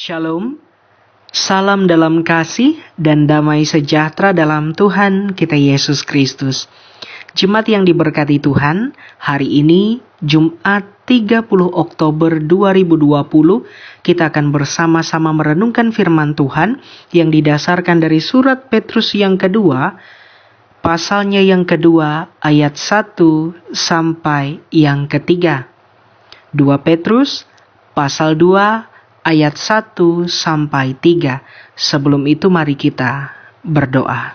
Shalom, salam dalam kasih dan damai sejahtera dalam Tuhan kita Yesus Kristus. Jemaat yang diberkati Tuhan, hari ini Jumat 30 Oktober 2020, kita akan bersama-sama merenungkan firman Tuhan yang didasarkan dari surat Petrus yang kedua, pasalnya yang kedua, ayat 1 sampai yang ketiga. 2 Petrus, pasal 2, ayat 1 sampai 3. Sebelum itu mari kita berdoa.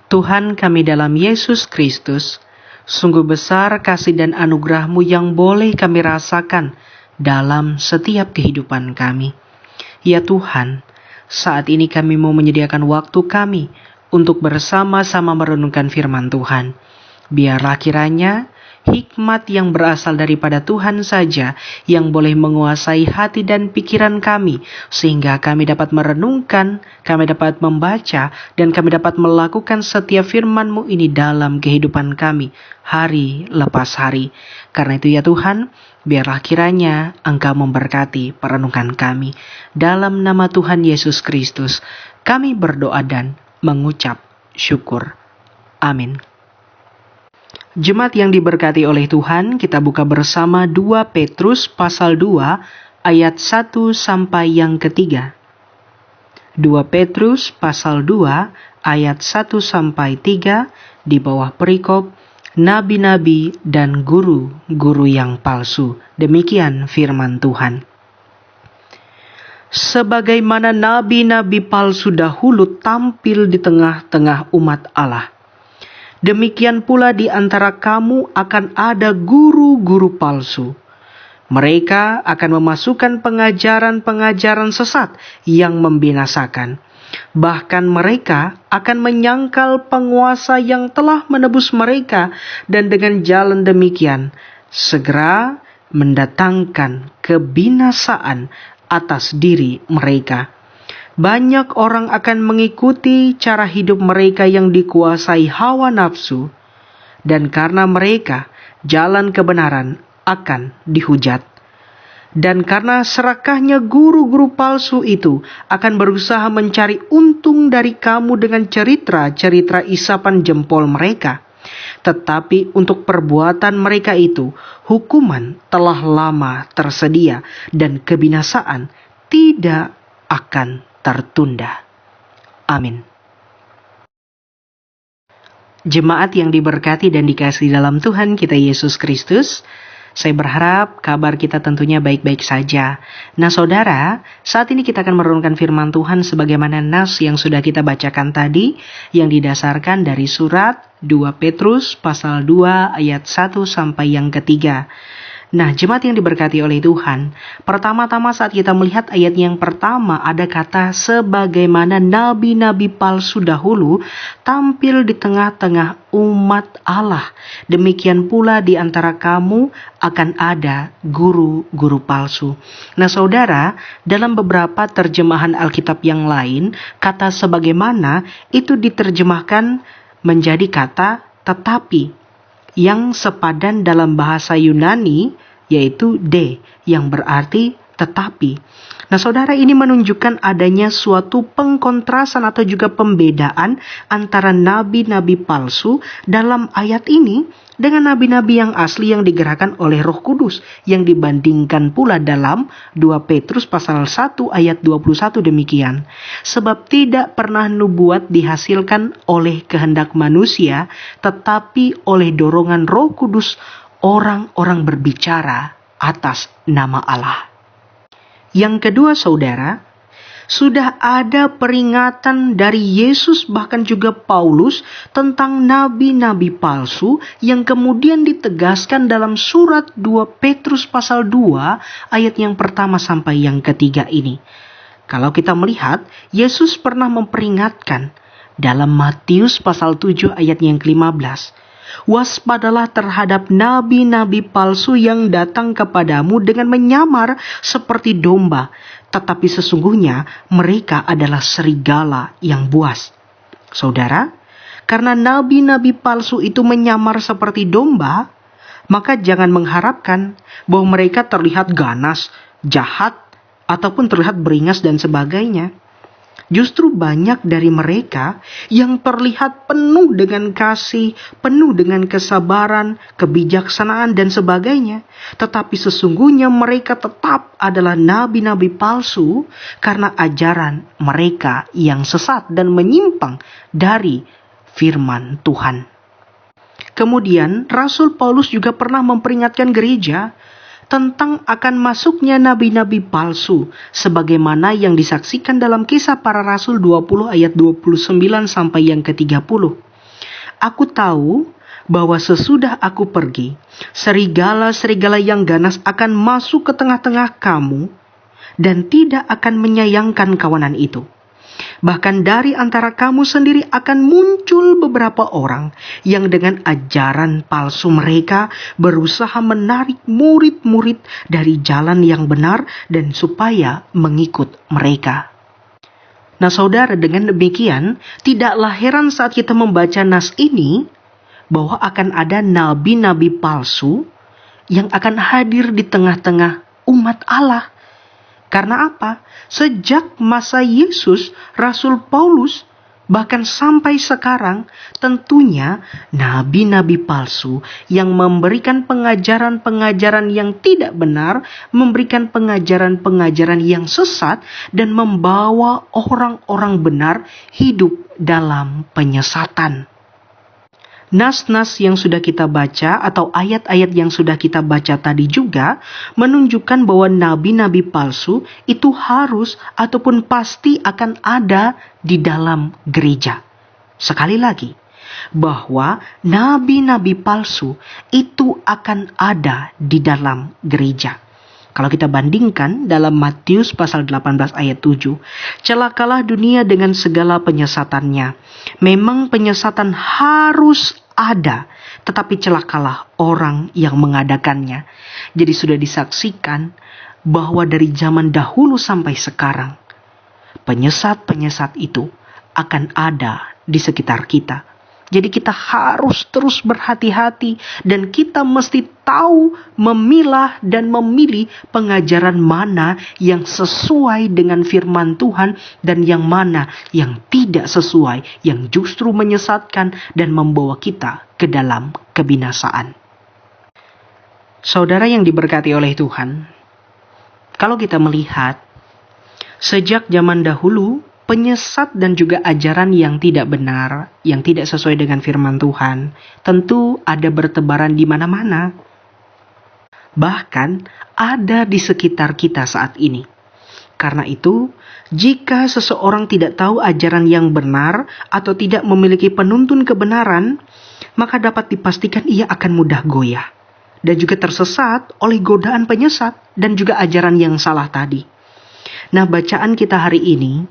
Tuhan kami dalam Yesus Kristus, sungguh besar kasih dan anugerah-Mu yang boleh kami rasakan dalam setiap kehidupan kami. Ya Tuhan, saat ini kami mau menyediakan waktu kami untuk bersama-sama merenungkan firman Tuhan. Biarlah kiranya hikmat yang berasal daripada Tuhan saja yang boleh menguasai hati dan pikiran kami, sehingga kami dapat merenungkan, kami dapat membaca, dan kami dapat melakukan setiap firman-Mu ini dalam kehidupan kami, hari lepas hari. Karena itu ya Tuhan, biarlah kiranya Engkau memberkati perenungan kami. Dalam nama Tuhan Yesus Kristus, kami berdoa dan mengucap syukur. Amin. Jemaat yang diberkati oleh Tuhan, kita buka bersama 2 Petrus pasal 2 ayat 1 sampai yang ketiga. 2 Petrus pasal 2 ayat 1 sampai 3 di bawah perikop nabi-nabi dan guru-guru yang palsu. Demikian firman Tuhan. Sebagaimana nabi-nabi palsu dahulu tampil di tengah-tengah umat Allah, demikian pula di antara kamu akan ada guru-guru palsu. Mereka akan memasukkan pengajaran-pengajaran sesat yang membinasakan. Bahkan mereka akan menyangkal penguasa yang telah menebus mereka, dan dengan jalan demikian segera mendatangkan kebinasaan atas diri mereka. Banyak orang akan mengikuti cara hidup mereka yang dikuasai hawa nafsu, dan karena mereka jalan kebenaran akan dihujat. Dan karena serakahnya guru-guru palsu itu akan berusaha mencari untung dari kamu dengan cerita-cerita isapan jempol mereka. Tetapi untuk perbuatan mereka itu, hukuman telah lama tersedia dan kebinasaan tidak akan tertunda. Amin. Jemaat yang diberkati dan dikasihi dalam Tuhan kita Yesus Kristus, saya berharap kabar kita tentunya baik-baik saja. Nah saudara, saat ini kita akan merenungkan firman Tuhan sebagaimana nas yang sudah kita bacakan tadi, yang didasarkan dari surat 2 Petrus pasal 2 ayat 1 sampai yang ketiga. Nah, jemaat yang diberkati oleh Tuhan, pertama-tama saat kita melihat ayat yang pertama ada kata sebagaimana nabi-nabi palsu dahulu tampil di tengah-tengah umat Allah. Demikian pula di antara kamu akan ada guru-guru palsu. Nah, saudara, dalam beberapa terjemahan Alkitab yang lain, kata sebagaimana itu diterjemahkan menjadi kata tetapi, yang sepadan dalam bahasa Yunani yaitu de, yang berarti tetapi. Nah saudara, ini menunjukkan adanya suatu pengkontrasan atau juga pembedaan antara nabi-nabi palsu dalam ayat ini dengan nabi-nabi yang asli yang digerakkan oleh Roh Kudus, yang dibandingkan pula dalam 2 Petrus pasal 1 ayat 21 demikian. Sebab tidak pernah nubuat dihasilkan oleh kehendak manusia, tetapi oleh dorongan Roh Kudus orang-orang berbicara atas nama Allah. Yang kedua saudara, sudah ada peringatan dari Yesus bahkan juga Paulus tentang nabi-nabi palsu yang kemudian ditegaskan dalam surat 2 Petrus pasal 2 ayat yang pertama sampai yang ketiga ini. Kalau kita melihat, Yesus pernah memperingatkan dalam Matius pasal 7 ayat yang ke-15. Waspadalah terhadap nabi-nabi palsu yang datang kepadamu dengan menyamar seperti domba, tetapi sesungguhnya mereka adalah serigala yang buas. Saudara, karena nabi-nabi palsu itu menyamar seperti domba, maka jangan mengharapkan bahwa mereka terlihat ganas, jahat, ataupun terlihat beringas dan sebagainya. Justru banyak dari mereka yang terlihat penuh dengan kasih, penuh dengan kesabaran, kebijaksanaan dan sebagainya. Tetapi sesungguhnya mereka tetap adalah nabi-nabi palsu karena ajaran mereka yang sesat dan menyimpang dari firman Tuhan. Kemudian Rasul Paulus juga pernah memperingatkan gereja tentang akan masuknya nabi-nabi palsu sebagaimana yang disaksikan dalam Kisah Para Rasul 20 ayat 29 sampai yang ke-30. Aku tahu bahwa sesudah aku pergi, serigala-serigala yang ganas akan masuk ke tengah-tengah kamu dan tidak akan menyayangkan kawanan itu. Bahkan dari antara kamu sendiri akan muncul beberapa orang yang dengan ajaran palsu mereka berusaha menarik murid-murid dari jalan yang benar dan supaya mengikut mereka. Nah saudara, dengan demikian tidaklah heran saat kita membaca nas ini bahwa akan ada nabi-nabi palsu yang akan hadir di tengah-tengah umat Allah. Karena apa? Sejak masa Yesus, Rasul Paulus, bahkan sampai sekarang, tentunya nabi-nabi palsu yang memberikan pengajaran-pengajaran yang tidak benar, memberikan pengajaran-pengajaran yang sesat, dan membawa orang-orang benar hidup dalam penyesatan. Nas-nas yang sudah kita baca atau ayat-ayat yang sudah kita baca tadi juga menunjukkan bahwa nabi-nabi palsu itu harus ataupun pasti akan ada di dalam gereja. Sekali lagi, bahwa nabi-nabi palsu itu akan ada di dalam gereja. Kalau kita bandingkan dalam Matius pasal 18 ayat 7, celakalah dunia dengan segala penyesatannya. Memang penyesatan harus ada, tetapi celakalah orang yang mengadakannya. Jadi sudah disaksikan bahwa dari zaman dahulu sampai sekarang, penyesat-penyesat itu akan ada di sekitar kita. Jadi kita harus terus berhati-hati dan kita mesti tahu memilah dan memilih pengajaran mana yang sesuai dengan firman Tuhan dan yang mana yang tidak sesuai, yang justru menyesatkan dan membawa kita ke dalam kebinasaan. Saudara yang diberkati oleh Tuhan, kalau kita melihat sejak zaman dahulu, penyesat dan juga ajaran yang tidak benar, yang tidak sesuai dengan firman Tuhan, tentu ada bertebaran di mana-mana. Bahkan ada di sekitar kita saat ini. Karena itu, jika seseorang tidak tahu ajaran yang benar atau tidak memiliki penuntun kebenaran, maka dapat dipastikan ia akan mudah goyah dan juga tersesat oleh godaan penyesat dan juga ajaran yang salah tadi. Nah, bacaan kita hari ini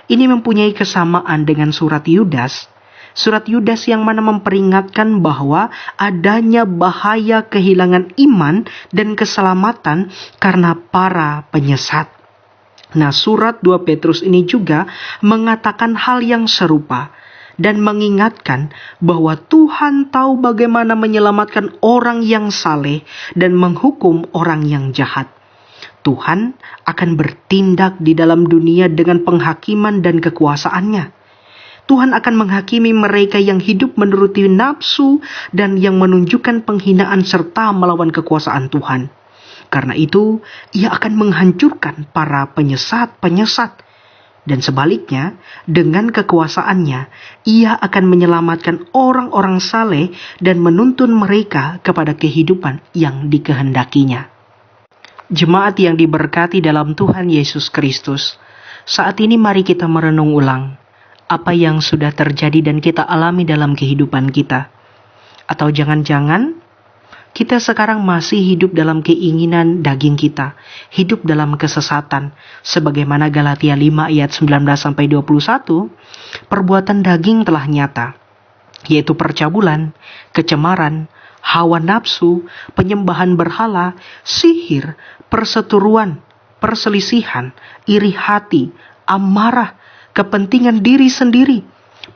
mempunyai kesamaan dengan surat Yudas. Surat Yudas yang mana memperingatkan bahwa adanya bahaya kehilangan iman dan keselamatan karena para penyesat. Nah, surat 2 Petrus ini juga mengatakan hal yang serupa dan mengingatkan bahwa Tuhan tahu bagaimana menyelamatkan orang yang saleh dan menghukum orang yang jahat. Tuhan akan bertindak di dalam dunia dengan penghakiman dan kekuasaannya. Tuhan akan menghakimi mereka yang hidup menuruti nafsu dan yang menunjukkan penghinaan serta melawan kekuasaan Tuhan. Karena itu, ia akan menghancurkan para penyesat-penyesat. Dan sebaliknya, dengan kekuasaannya, ia akan menyelamatkan orang-orang saleh dan menuntun mereka kepada kehidupan yang dikehendakinya. Jemaat yang diberkati dalam Tuhan Yesus Kristus, saat ini mari kita merenung ulang apa yang sudah terjadi dan kita alami dalam kehidupan kita. Atau jangan-jangan kita sekarang masih hidup dalam keinginan daging kita, hidup dalam kesesatan, sebagaimana Galatia 5 ayat 19-21, perbuatan daging telah nyata, yaitu percabulan, kecemaran, hawa nafsu, penyembahan berhala, sihir, perseteruan, perselisihan, iri hati, amarah, kepentingan diri sendiri,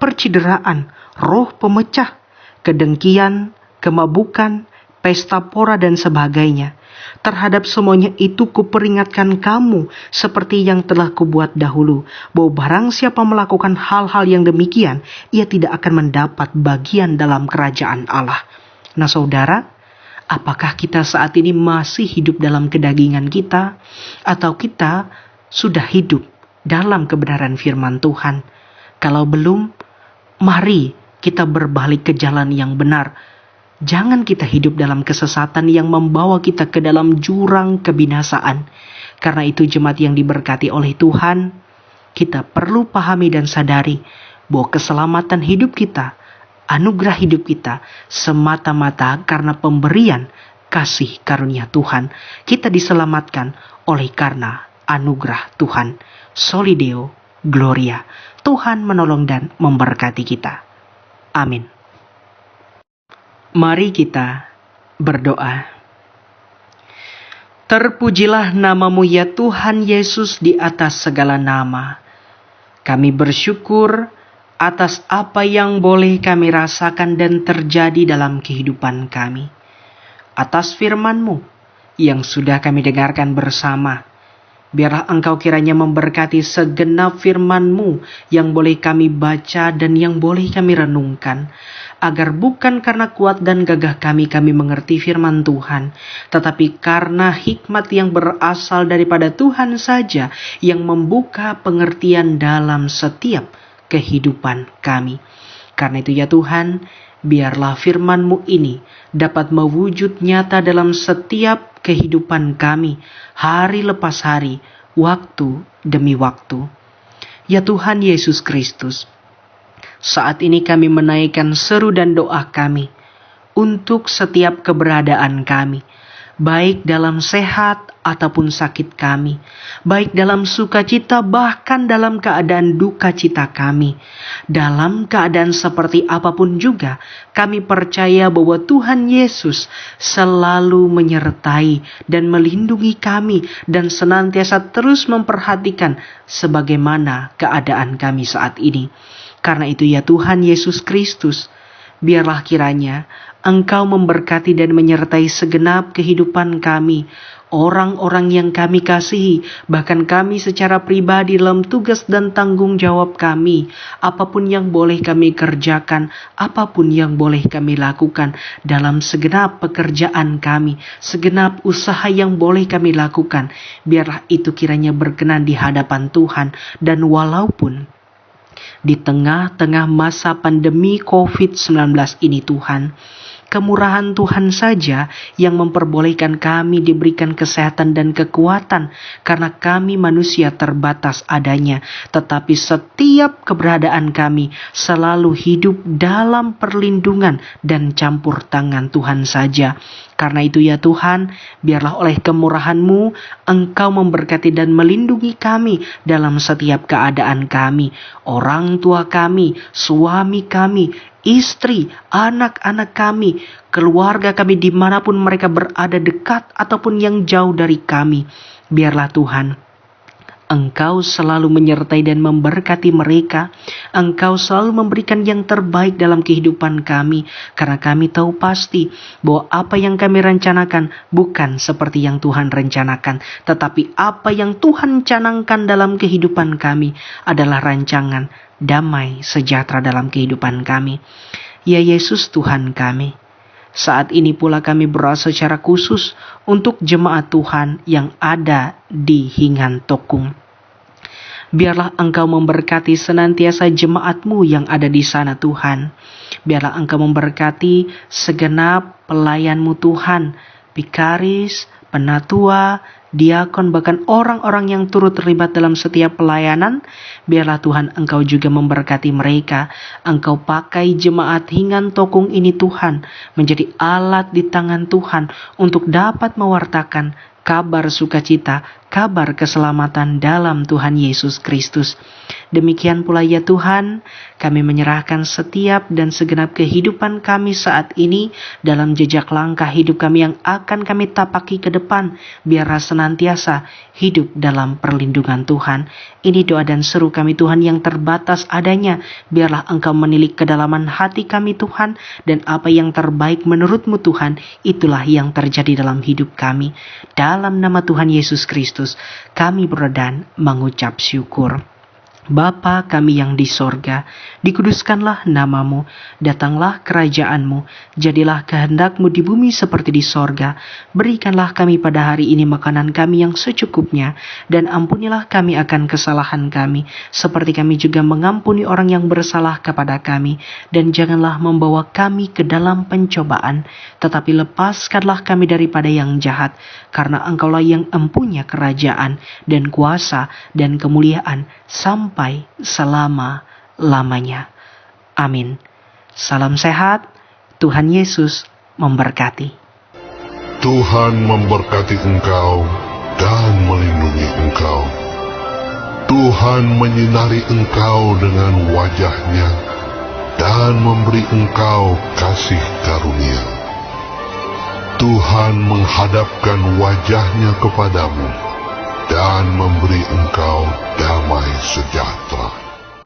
percideraan, roh pemecah, kedengkian, kemabukan, pesta pora dan sebagainya. Terhadap semuanya itu kuperingatkan kamu, seperti yang telah kubuat dahulu, bahwa barang siapa melakukan hal-hal yang demikian, ia tidak akan mendapat bagian dalam kerajaan Allah. Nah saudara, apakah kita saat ini masih hidup dalam kedagingan kita, atau kita sudah hidup dalam kebenaran firman Tuhan? Kalau belum, mari kita berbalik ke jalan yang benar. Jangan kita hidup dalam kesesatan yang membawa kita ke dalam jurang kebinasaan. Karena itu jemaat yang diberkati oleh Tuhan, kita perlu pahami dan sadari bahwa keselamatan hidup kita, anugerah hidup kita, semata-mata karena pemberian kasih karunia Tuhan. Kita diselamatkan oleh karena anugerah Tuhan. Soli Deo Gloria. Tuhan menolong dan memberkati kita. Amin. Mari kita berdoa. Terpujilah namamu ya Tuhan Yesus di atas segala nama. Kami bersyukur atas apa yang boleh kami rasakan dan terjadi dalam kehidupan kami. Atas firman-Mu yang sudah kami dengarkan bersama. Biarlah Engkau kiranya memberkati segenap firman-Mu yang boleh kami baca dan yang boleh kami renungkan. Agar bukan karena kuat dan gagah kami mengerti firman Tuhan, tetapi karena hikmat yang berasal daripada Tuhan saja yang membuka pengertian dalam setiap kehidupan kami. Karena itu ya Tuhan, biarlah firman-Mu ini dapat mewujud nyata dalam setiap kehidupan kami, hari lepas hari, waktu demi waktu. Ya Tuhan Yesus Kristus, saat ini kami menaikkan seru dan doa kami untuk setiap keberadaan kami, baik dalam sehat ataupun sakit kami, baik dalam sukacita bahkan dalam keadaan duka cita kami. Dalam keadaan seperti apapun juga, kami percaya bahwa Tuhan Yesus selalu menyertai dan melindungi kami dan senantiasa terus memperhatikan sebagaimana keadaan kami saat ini. Karena itu ya Tuhan Yesus Kristus, biarlah kiranya Engkau memberkati dan menyertai segenap kehidupan kami, orang-orang yang kami kasihi, bahkan kami secara pribadi dalam tugas dan tanggung jawab kami, apapun yang boleh kami kerjakan, apapun yang boleh kami lakukan dalam segenap pekerjaan kami, segenap usaha yang boleh kami lakukan, biarlah itu kiranya berkenan di hadapan Tuhan. Dan walaupun di tengah-tengah masa pandemi COVID-19 ini Tuhan, kemurahan Tuhan saja yang memperbolehkan kami diberikan kesehatan dan kekuatan, karena kami manusia terbatas adanya. Tetapi setiap keberadaan kami selalu hidup dalam perlindungan dan campur tangan Tuhan saja. Karena itu ya Tuhan, biarlah oleh kemurahan-Mu Engkau memberkati dan melindungi kami dalam setiap keadaan kami, orang tua kami, suami kami, istri, anak-anak kami, keluarga kami dimanapun mereka berada, dekat ataupun yang jauh dari kami. Biarlah Tuhan, Engkau selalu menyertai dan memberkati mereka. Engkau selalu memberikan yang terbaik dalam kehidupan kami. Karena kami tahu pasti bahwa apa yang kami rencanakan bukan seperti yang Tuhan rencanakan. Tetapi apa yang Tuhan canangkan dalam kehidupan kami adalah rancangan damai sejahtera dalam kehidupan kami. Ya Yesus Tuhan kami, saat ini pula kami berdoa secara khusus untuk jemaat Tuhan yang ada di Hingan Tokung. Biarlah Engkau memberkati senantiasa jemaat-Mu yang ada di sana Tuhan. Biarlah Engkau memberkati segenap pelayan-Mu Tuhan, bikaris, penatua, diakon, bahkan orang-orang yang turut terlibat dalam setiap pelayanan. Biarlah Tuhan Engkau juga memberkati mereka. Engkau pakai jemaat Hingan Tokung ini Tuhan menjadi alat di tangan Tuhan untuk dapat mewartakan kabar sukacita, kabar keselamatan dalam Tuhan Yesus Kristus. Demikian pula ya Tuhan, kami menyerahkan setiap dan segenap kehidupan kami saat ini dalam jejak langkah hidup kami yang akan kami tapaki ke depan, biarlah senantiasa hidup dalam perlindungan Tuhan. Ini doa dan seru kami Tuhan yang terbatas adanya, biarlah Engkau menilik kedalaman hati kami Tuhan, dan apa yang terbaik menurut-Mu Tuhan, itulah yang terjadi dalam hidup kami. Dalam nama Tuhan Yesus Kristus, kami berdoa dan mengucap syukur. Bapa kami yang di sorga, dikuduskanlah namamu, datanglah kerajaan-Mu, jadilah kehendak-Mu di bumi seperti di sorga. Berikanlah kami pada hari ini makanan kami yang secukupnya, dan ampunilah kami akan kesalahan kami, seperti kami juga mengampuni orang yang bersalah kepada kami. Dan janganlah membawa kami ke dalam pencobaan, tetapi lepaskanlah kami daripada yang jahat, karena Engkaulah yang empunya kerajaan, dan kuasa, dan kemuliaan, sampai selama-lamanya. Amin. Salam sehat, Tuhan Yesus memberkati. Tuhan memberkati engkau dan melindungi engkau. Tuhan menyinari engkau dengan wajah-Nya dan memberi engkau kasih karunia. Tuhan menghadapkan wajah-Nya kepadamu dan memberi engkau damai sejahtera.